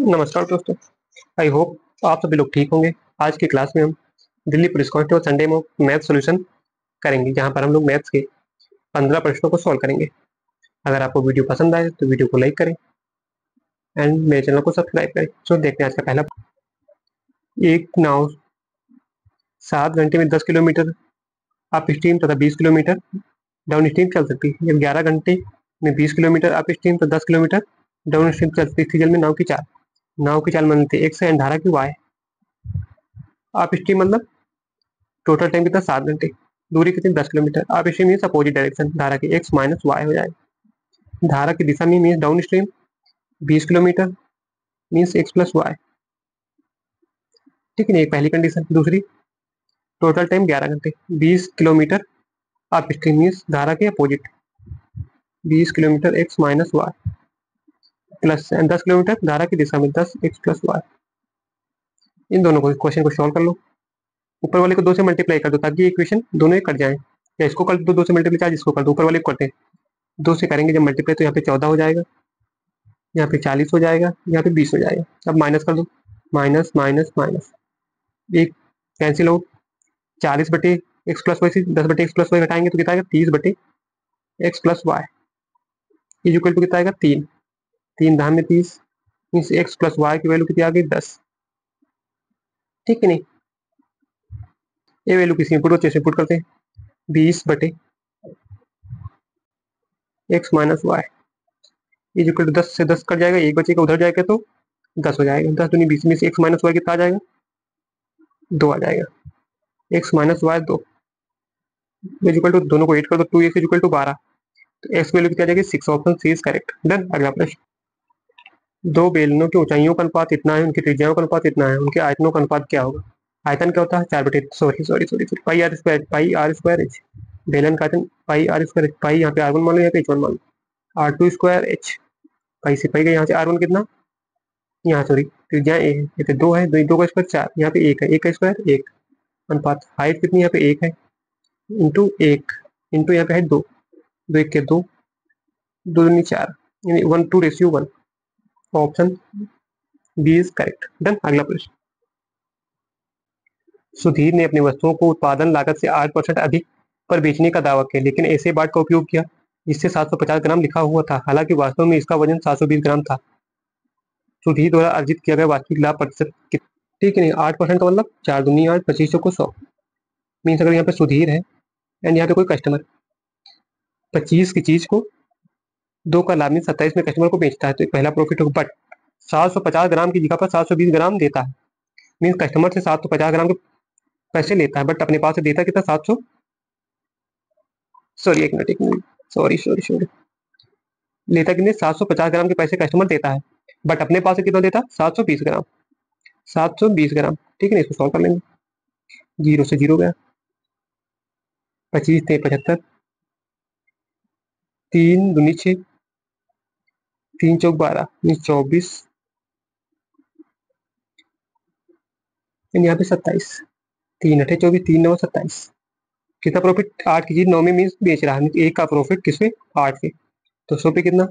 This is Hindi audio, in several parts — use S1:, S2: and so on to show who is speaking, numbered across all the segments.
S1: नमस्कार दोस्तों। आई होप आप सभी लोग ठीक होंगे। आज की क्लास में हम दिल्ली पुलिस कांस्टेबल संडे में मैथ सॉल्यूशन करेंगे, जहां पर हम लोग मैथ्स के 15 प्रश्नों को सॉल्व करेंगे। अगर आपको वीडियो पसंद आए तो वीडियो को लाइक करें एंड मेरे चैनल को सब्सक्राइब करें। तो देखते हैं आज का पहला। एक नाव 7 घंटे में 10 किलोमीटर अप स्ट्रीम तथा 20 किलोमीटर डाउन स्ट्रीम चल सकती है। जब 11 घंटे में 20 किलोमीटर अप स्ट्रीम तो 10 किलोमीटर डाउन स्ट्रीम चल सकती थी। जल में नाव की चाल बनती है एक्स एंड धारा की वाई। अप स्ट्रीम मतलब टोटल टाइम कितना 7 घंटे, दूरी कितनी 10 किलोमीटर। आप स्ट्रीम मीन्स अपोजिट डायरेक्शन, धारा की एक्स माइनस वाई हो जाएगा। धारा की दिशा में means downstream 20 kilometre means x plus y. ठीक है, एक पहली कंडीशन। दूसरी, टोटल टाइम 11 घंटे, 20 किलोमीटर अप स्ट्रीम मीन्स धारा के opposite 20 kilometre x minus y plus 10 kilometre धारा की दिशा में 10 एक्स प्लस वाई। इन दोनों को क्वेश्चन को सॉल्व कर लो। ऊपर वाले को 2 से मल्टीप्लाई कर दो ताकि इक्वेशन दोनों ही कट जाए, या इसको कर दो 2 से मल्टीप्लाई, चाहे इसको कर दो। ऊपर वाले को करते हैं 2 से करेंगे जब मल्टीप्लाई, तो यहाँ पे 14 हो जाएगा, यहाँ पे 40 हो जाएगा, यहाँ पे 20 हो जाएगा। अब माइनस कर दो, माइनस माइनस माइनस, एक कैंसिल आउट। 40 बटे एक्स प्लस वाई से 10 बटे एक्स प्लस वाई घटाएंगे तो कितना आएगा 30 बटे x plus y is equal to कितना आएगा 3। 3 दाम में 30 मीन्स एक्स प्लस वाई की वैल्यू कितनी आ गई 10। ठीक है नहीं, ये वैल्यू किसी इनपुट को पुट करते हैं 20 बटे x minus y is equal to 10 से 10 कट जाएगा, एक बचेगा, उधर जाएगा तो 10 हो जाएगा। 10 दूनी 20 में से एक्स माइनस वाई कितना आ जाएगा 2 आ जाएगा। X minus y 2 is equal to, दोनों को एड कर दो, 2x इज इक्वल टू 12, तो एक्स वैल्यू कितना आ जाएगी 6। Option C is correct. Done. अगला प्रश्न। दो बेलनों की ऊंचाइयों का अनुपात इतना है, उनकी त्रिज्याओं का अनुपात इतना है, उनके आयतनों का अनुपात क्या होगा। आयतन क्या होता है 4 बटे sorry sorry sorry pi r square, pi r square h. बेलन का आयतन पाई आर स्क्वायर, पाई यहाँ पे R1 मान लो, यहाँ पे H1 मान लो, R2 स्क्वायर एच। पाई से पाई का यहाँ से R1 कितना, यहाँ सॉरी त्रिज्या ए है, यहाँ पे 2 है, 2 का स्क्वायर 4, यहाँ पे 1 है, 1 का स्क्वायर 1। अनुपात हाइट कितनी, यहाँ पे 1 है इंटू 1 इंटू यहाँ पे है 2, 2 1 के 2, 2 दूनी 4, यानी 1:1। Option B is correct. Done. अगला प्रश्न। सुधीर ने अपनी वस्तुओं को उत्पादन लागत से 8% अधिक पर बेचने का दावा किया, लेकिन ऐसे बाट का उपयोग किया जिससे 750 ग्राम लिखा हुआ था, हालांकि वास्तव में इसका वजन 720 ग्राम था। सुधीर द्वारा अर्जित किया गया वास्तविक लाभ प्रतिशत कितना। ठीक है नहीं, 8% का मतलब 4 दूनी 8, 25 को 100 मीन्स अगर यहाँ पे सुधीर है एंड यहाँ पे कोई कस्टमर 25 की चीज को 2 का लाभ मीन 27 में कस्टमर को बेचता है, तो पहला प्रॉफिट होगा। बट 750 ग्राम की जगह पर 720 ग्राम देता है, मीन कस्टमर से 750 ग्राम के पैसे लेता है, बट अपने पास से देता कितना 700, सॉरी एक मिनट सॉरी सॉरी सॉरी, लेता कितने 750 ग्राम के पैसे कस्टमर देता है, बट अपने पास से कितना देता 720 ग्राम। 720 ग्राम। ठीक है ना, इसको सॉल्व कर लेंगे। 0 से 0 गया, 25 थे 75, 3 दूनी 6, 3 चौक 12 24, यहाँ पे 27, 3 अठे 24, 3 9 27। कितना प्रॉफिट, 8 की चीज 9 में मीन्स बेच रहा है, एक का प्रॉफिट किसमें 8 पे, तो 100 पे कितना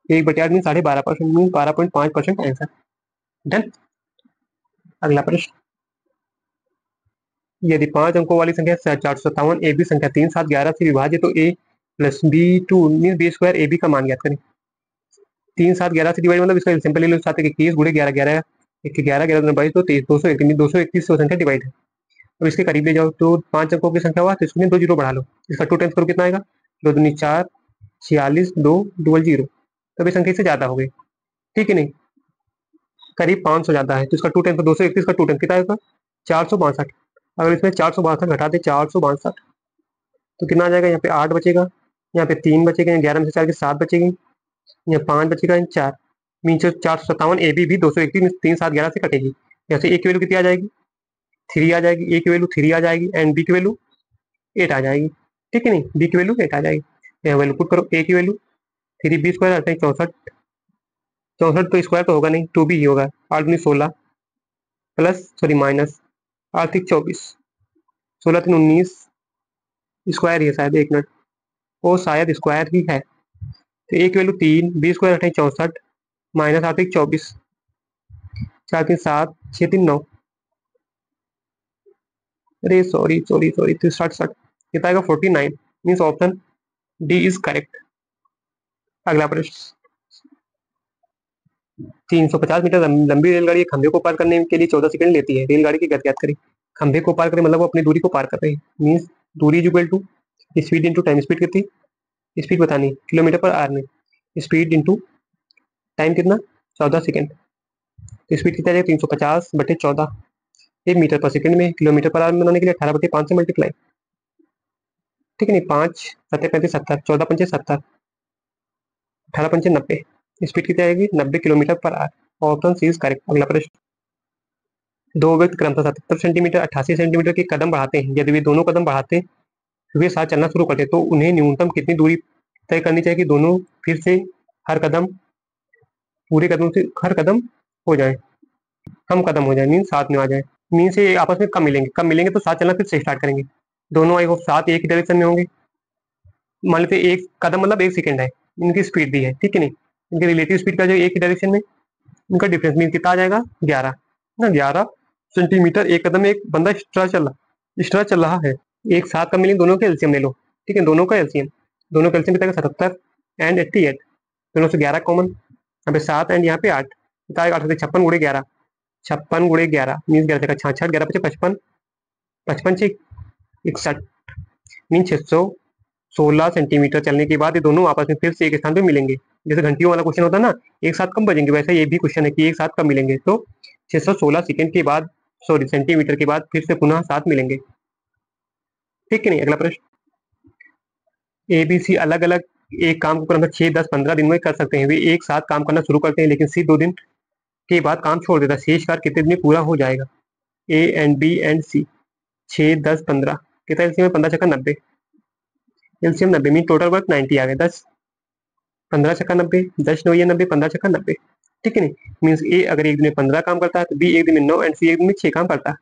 S1: 1/8 मीन 12.5% मीन 12.5% आंसर। डन। अगला प्रश्न। यदि 5 अंकों वाली संख्या 457 ए बी संख्या 3 7 11 से विभाजित तो a plus b two mean b square a b का मान ज्ञात करें। 3 7 11 से डिवाइड मतलब इसका सिंपल ले लो, 7 21 गुणे 11 11 1 11 11 22 तो 23 231 231 से संख्या डिवाइड है। अब इसके करीब ले जाओ तो 5 अंकों की संख्या हुआ, तो इसमें 2 जीरो बढ़ा लो, इसका 2 टाइम्स करो कितना आएगा 2 दूनी 4 46 2 डबल 0, तब ये संख्या इससे ज्यादा हो गई। ठीक है नहीं, करीब 500 ज्यादा है, तो इसका 2 टाइम्स 231 का 2 टाइम्स कितना आएगा 462। अगर इसमें 462 घटा दे 462 तो कितना आ जाएगा, यहाँ पे 8 बचेगा, यहाँ पे 3 बचेगा, 11 में से 4 के 7 बचेगी, यहाँ 5 बचेगा, 4 मीन 457 ए बी भी 231 3 7 11 से कटेगी। यहाँ से ए की वैल्यू कितनी आ जाएगी 3 आ जाएगी, ए की वैल्यू 3 आ जाएगी एंड बी की वैल्यू 8 आ जाएगी। ठीक है नहीं, बी की वैल्यू 8 आ जाएगी। यहाँ वैल्यू पुट करो, ए की वैल्यू 3 बी स्क्वायर आता है 64, 64 तो स्क्वायर तो होगा नहीं, 2 भी ही होगा, 8 दूनी 16 प्लस सॉरी माइनस 8 3 24, 16 3 19 स्क्वायर ही है शायद, एक मिनट, वो शायद स्क्वायर ही है, तो ए की वैल्यू 3 बी स्क्वायर अठाई 64 माइनस 8 1 24, 4 3 7 6 3 9। अरे सॉरी सॉरी सॉरी, तो स्टार्ट स्टार्ट कितना आएगा 49। Means option D is correct. अगला प्रश्न। 350 मीटर लंबी रेलगाड़ी एक खंभे को पार करने के लिए 14 सेकंड लेती है। रेलगाड़ी की गति ज्ञात करें। खंभे को पार करें मतलब वो अपनी दूरी को पार कर रहे हैं। मीन्स दूरी is equal to speed into time. Speed कितनी, स्पीड बतानी किलोमीटर पर आवर में, स्पीड इंटू टाइम कितना 14 सेकंड। तो स्पीड कितना जाएगा 350/14। ये मीटर पर सेकंड में, किलोमीटर पर आवर में बनाने के लिए 18/5 से मल्टीप्लाई। ठीक है नहीं, 5 7 35 70, 14 पंचे 70, 18 पंचे 90। स्पीड कितनी आएगी 90 किलोमीटर पर hour. Option C is correct. अगला प्रश्न। दो व्यक्ति क्रमशः 77 सेंटीमीटर 88 सेंटीमीटर के कदम बढ़ाते हैं। यदि वे दोनों कदम बढ़ाते हुए साथ चलना शुरू करते तो उन्हें न्यूनतम कितनी दूरी तय करनी चाहिए कि दोनों फिर से हर कदम पूरे कदम से हर कदम हो जाए, कम कदम हो जाए, मीन साथ में आ जाए। मीन से आपस में कम मिलेंगे तो साथ चलना फिर से स्टार्ट करेंगे। दोनों आई होप साथ एक ही डायरेक्शन में होंगे। मान लेते एक कदम मतलब 1 सेकंड है, इनकी स्पीड दी है, ठीक है नहीं, इनकी रिलेटिव स्पीड का जो एक ही डायरेक्शन में, इनका डिफरेंस मीन कितना आ जाएगा 11 ना। 11 सेंटीमीटर एक कदम में एक बंदा एक्स्ट्रा चल रहा है। एक साथ का मिलेंगे, दोनों के एलसीएम ले लो। ठीक है, दोनों का एलसीएम, दोनों का एलसीएम कितना 77 एंड 88। दोनों से 11 कॉमन, यहाँ पे 7 एंड यहाँ पे 8, कितना आएगा 8 से 56 × 11, 56 × 11 मीन 11 से 66, 11 पचे 55, 55 से 61 मीन 616 सेंटीमीटर चलने के बाद ये दोनों आपस में फिर से एक स्थान पे मिलेंगे। जैसे घंटियों वाला क्वेश्चन होता है ना, एक साथ कब बजेंगे, वैसे ये भी क्वेश्चन है कि एक साथ कब मिलेंगे। तो 616 सेकंड के बाद, सॉरी सेंटीमीटर के बाद फिर से पुनः साथ मिलेंगे। ठीक है नहीं। अगला प्रश्न। ए बी सी अलग अलग एक काम को क्रमशः 6 10 15 दिन में कर सकते हैं। वे एक साथ काम करना शुरू करते हैं लेकिन सी 2 दिन के बाद काम छोड़ देता है। शेष कार्य कितने दिन में पूरा हो जाएगा। ए एंड बी एंड सी 6 10 15 कितना एलसीएम है 15 छक्का 90, एलसीएम 90 मीन टोटल वर्क 90 आ गया। 10 15 छक्का 90, 10 9 ये 90, 15 छक्का 90। ठीक है नहीं, मीन्स ए अगर एक दिन में 15 काम करता है तो बी एक दिन में 9 एंड सी एक दिन में 6 काम करता है।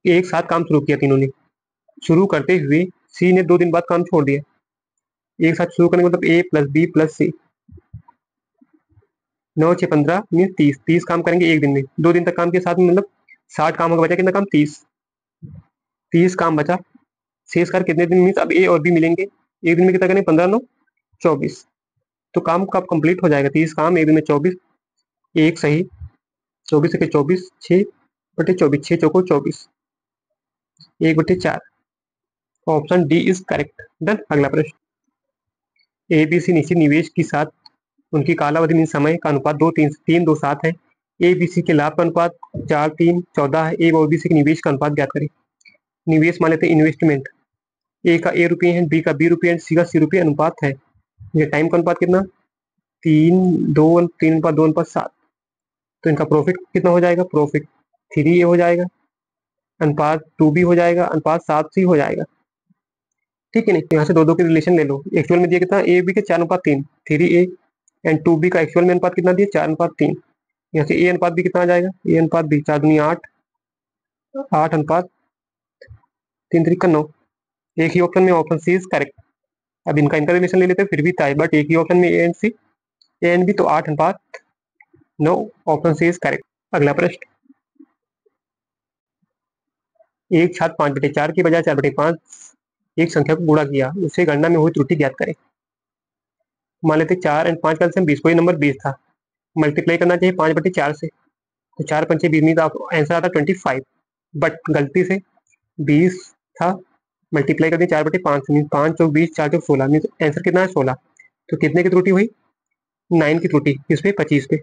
S1: एक साथ काम शुरू किया तीनों ने, शुरू करते हुए सी ने 2 दिन बाद काम छोड़ दिया। एक साथ शुरू करने का मतलब ए प्लस बी प्लस सी, 9 6 15 मीन 30, 30 काम करेंगे एक दिन में। 2 दिन तक काम के साथ में मतलब 60 काम होगा, बचा कितना काम 30, 30 काम बचा। शेष कार्य कितने दिन मीन अब ए और बी मिलेंगे। एक दिन में कितना करेंगे 15 9 24, तो काम कब कंप्लीट हो जाएगा 30 काम एक दिन में 24, एक सही 24 से 24 6/24, 6 चौको 24, 1/4। Option D is correct. Done. अगला प्रश्न। ए बी सी निश्चित निवेश के साथ उनकी कालावधि मीन समय का अनुपात 2 3 3 2 7 है। ए बी सी के लाभ का अनुपात 4 3 14 है। ए और बी सी के निवेश का अनुपात ज्ञात करें। निवेश मान लेते हैं इन्वेस्टमेंट, ए का ए रुपये है, बी का बी रुपये, सी का सी रुपये। अनुपात है ये टाइम का अनुपात कितना 3 2 3/2/7, तो इनका प्रॉफिट कितना हो जाएगा, प्रॉफिट 3 ए हो जाएगा, अनुपात 2 बी हो जाएगा, अनुपात 7 सी हो जाएगा। ठीक है नहीं, यहाँ से दो दो के रिलेशन ले लो। एक्चुअल में दिया कितना ए बी के 4/3, 3 ए एंड 2 बी का एक्चुअल में अनुपात कितना दिया 4/3। यहाँ से ए अनुपात भी कितना आ जाएगा, ए अनुपात भी 4 दूनी 8, 8/3 × 9। एक ही ऑप्शन में, ऑप्शन सी इज करेक्ट। अब इनका इनका रिलेशन ले लेते हैं फिर भी था, बट एक ही ऑप्शन में A and C, A and B, तो 8/9। Option C is correct. अगला प्रश्न। एक छात्र 5/4 की बजाय 4/5 एक संख्या को गुणा किया, उसे गणना में हुई त्रुटि ज्ञात करें। मान लेते 4 एंड 5 का एलसीएम 20, कोई नंबर 20 था, मल्टीप्लाई करना चाहिए 5/4 से, तो 4 पंचे 20 मीन आंसर आता 25, बट गलती से 20 था, मल्टीप्लाई कर दिया 4/5 से, मीन 5 चौक 20 4 चौक 16, मीन आंसर कितना है 16। तो कितने की त्रुटि हुई 9 की त्रुटि, किस पे 25 पे,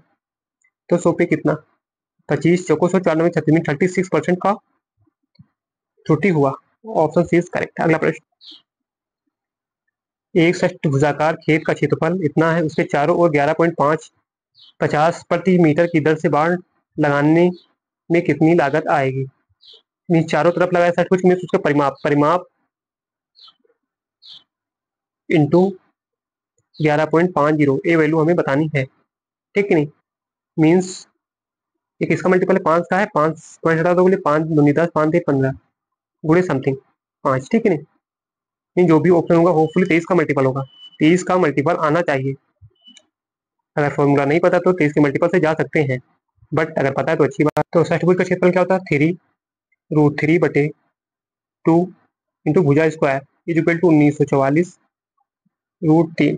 S1: तो 100 पे कितना 25 चौको 100 4 9 36 मीन 36% का त्रुटि हुआ। Option C is correct. अगला प्रश्न। एक षष्ठभुजाकार खेत का क्षेत्रफल इतना है, उसके चारों ओर 11.5 50 प्रति मीटर की दर से बाढ़ लगाने में कितनी लागत आएगी। मीन चारों तरफ लगाया 60 कुछ मीन उसका परिमाप इंटू 11.50, ये वैल्यू हमें बतानी है। ठीक है नहीं, मीन्स एक इसका मल्टीपल है 5 का है, 5 पॉइंट हटा दो बोले 5 दूनी 10 5 × 15 गुणे समथिंग 5। ठीक है नहीं, जो भी ऑप्शन होगा होपफुली 23 का मल्टीपल होगा, 23 का मल्टीपल आना चाहिए। अगर फॉर्मूला नहीं पता तो 23 के मल्टीपल से जा सकते हैं। बट अगर पता है तो अच्छी बात। तो षष्ठभुज का क्षेत्रफल क्या होता है? 3√3/2 इंटू भुजा स्क्वायर इज इक्वल टू 1944 √3।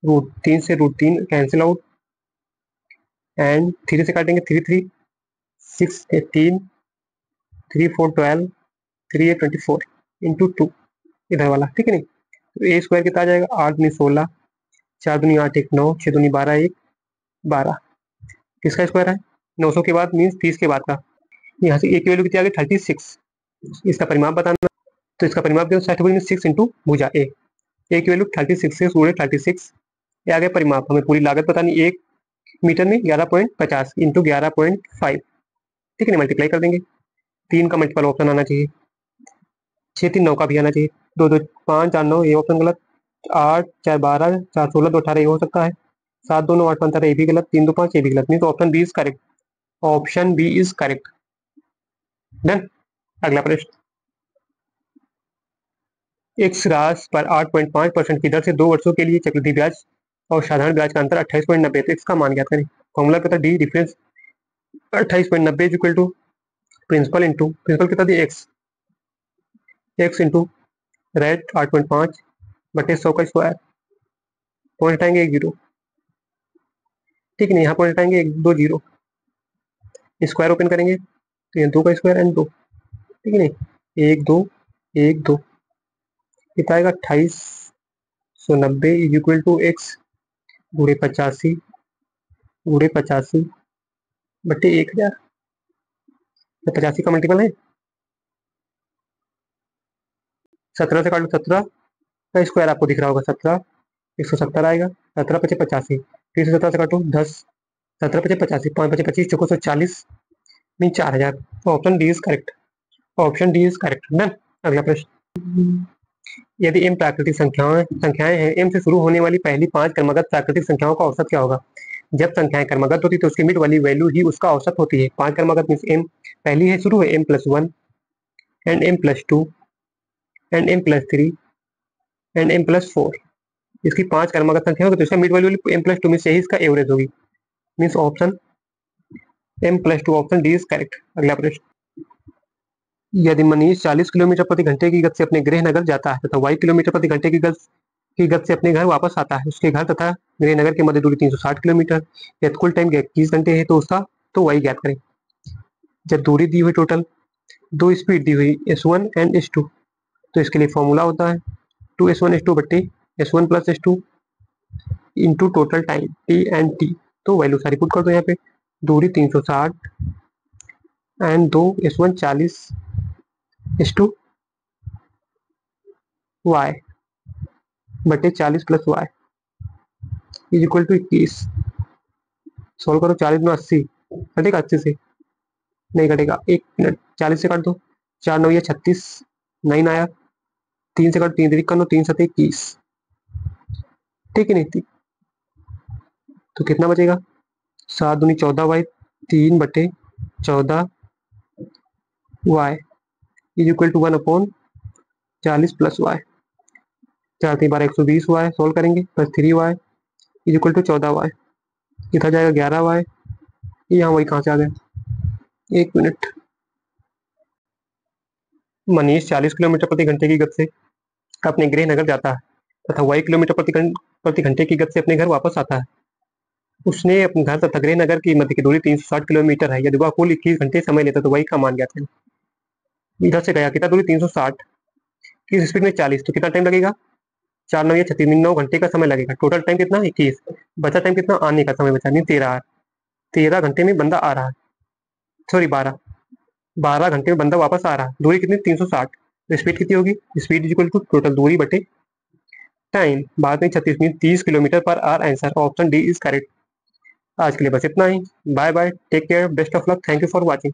S1: √3 से √3 कैंसिल आउट एंड 3 से काटेंगे 3 3 6 18 3 4 12 3 8 24 इंटू 2 इधर वाला, ठीक है नहीं। तो ए स्क्वायर कितना आ जाएगा? 8×2 = 16, 4×2 = 8, 1 9, 6×2 = 12, 1 12। किसका स्क्वायर है? 900 के बाद मीन्स 30 के बाद का। यहाँ से ए की वैल्यू कितनी आ गई? 36। इसका परिमाप बताना। तो इसका परिमाप क्या? 60 में 6 इंटू भुजा ए की वैल्यू 36 से गुणे 36 ये आ गया परिमाप। हमें पूरी लागत बतानी 1 मीटर में 11.50 इंटू 11.5, ठीक है नहीं। मल्टीप्लाई कर देंगे, 3 का मल्टीपल ऑप्शन आना चाहिए, 6 3 9 का भी आना चाहिए। 2 2 5 4 9 ये ऑप्शन गलत, 8 4 12 4 16 2 18 ये हो सकता है, 7 2 9 8 15 ये भी गलत, 3 2 5 ये भी गलत, नहीं तो option B is correct. Option B is correct. Done. अगला प्रश्न, एक्स राशि पर 8.5% की दर से 2 वर्षों के लिए चक्रवृद्धि ब्याज और साधारण ब्याज का अंतर 28.90, तो इसका मान ज्ञात करें। फॉर्मूला क्या था? D difference 28.90 equal to principal कितना दिया? एक्स इंटू रेट 8.5/100 का स्क्वायर, पॉइंट हटाएंगे 1 0, ठीक है नहीं। यहाँ पॉइंट हटाएंगे 1 2 0, स्क्वायर ओपन करेंगे तो ये 2 का स्क्वायर एंड 2, ठीक है नहीं। 1 2 1 2 कितना आएगा? 2890 इज इक्वल टू एक्स गुणे 85/1000 तो 85 का मल्टीपल है 17 से काट लो, 17 का स्क्वायर आपको दिख रहा होगा, 17 170 आएगा, 17 पचे 85, फिर से 17 से काटो 10, 17 पचे 85, 5 पचे 25, चौको 140 mean 4000। Option D is correct. Option D is correct. Done. अगला प्रश्न, यदि m प्राकृतिक संख्याएं हैं, m से शुरू होने वाली पहली 5 क्रमगत प्राकृतिक संख्याओं का औसत क्या होगा? जब संख्याएं क्रमगत होती तो उसकी मिड वाली वैल्यू ही उसका औसत होती है। 5 क्रमगत मीन्स m पहली है, शुरू है m+1 and m+2 and m+3 and m+4। इसकी 5 क्रमगत संख्या होगी तो इसका मिड वैल्यू m+2 में से ही इसका एवरेज होगी, means option m+2। Option D is correct. अगला प्रश्न, यदि मनीष 40 किलोमीटर प्रति घंटे की गति से अपने गृह नगर जाता है तथा y किलोमीटर प्रति घंटे की गति से अपने घर वापस आता है, उसके घर तथा गृह नगर के मध्य दूरी 360 किलोमीटर, यदि कुल टाइम 21 घंटे है तो उसका तो y ज्ञात करें। जब दूरी दी हुई टोटल, दो स्पीड दी हुई S1 एंड S2, तो इसके लिए फॉर्मूला होता है 2S1 S2/S1 + S2 into total time T and T। तो वैल्यू सारी पुट कर दो यहाँ पे, दूरी 360 एंड 2S1 40 S2 y बटे 40 + y is equal to 21। Solve करो, 40 में 80 कटेगा, 80 से नहीं कटेगा, 1 मिनट, 40 से काट दो, 4 9 36 9 आया, 3 से काटो, 3 3 कर लो, 3 7 21, ठीक है नहीं। तो कितना बचेगा? 7 दूनी 14y 3/14 y is equal to 1/40 + y, 4 3 12 120 y solve करेंगे plus 3y is equal to 14y, कितना जाएगा? 11y। यहाँ वही कहाँ से आ गया? 1 मिनट। मनीष 40 किलोमीटर प्रति घंटे की गति से अपने गृह नगर जाता है तथा y किलोमीटर प्रति घंटे की गति से अपने घर वापस आता है। उसने अपने घर तथा गृह नगर की मध्य की दूरी 360 किलोमीटर है। यदि वह कुल 21 घंटे समय लेता तो y का मान ज्ञात करें। इधर से गया कितना दूरी? 360, किस स्पीड में? 40, तो कितना टाइम लगेगा? 4 9 36 9 घंटे का समय लगेगा। टोटल टाइम कितना? 21। बचा टाइम कितना? आने का समय बचा, नहीं 13 घंटे में बंदा आ रहा है, सॉरी 12 घंटे में बंदा वापस आ रहा है। दूरी कितनी? 360, तो स्पीड कितनी होगी? Speed is equal to total दूरी बटे टाइम, बाद में 36 में 30 किलोमीटर पर hour. Answer option D is correct. आज के लिए बस इतना ही। Bye bye, take care, best of luck, thank you for watching.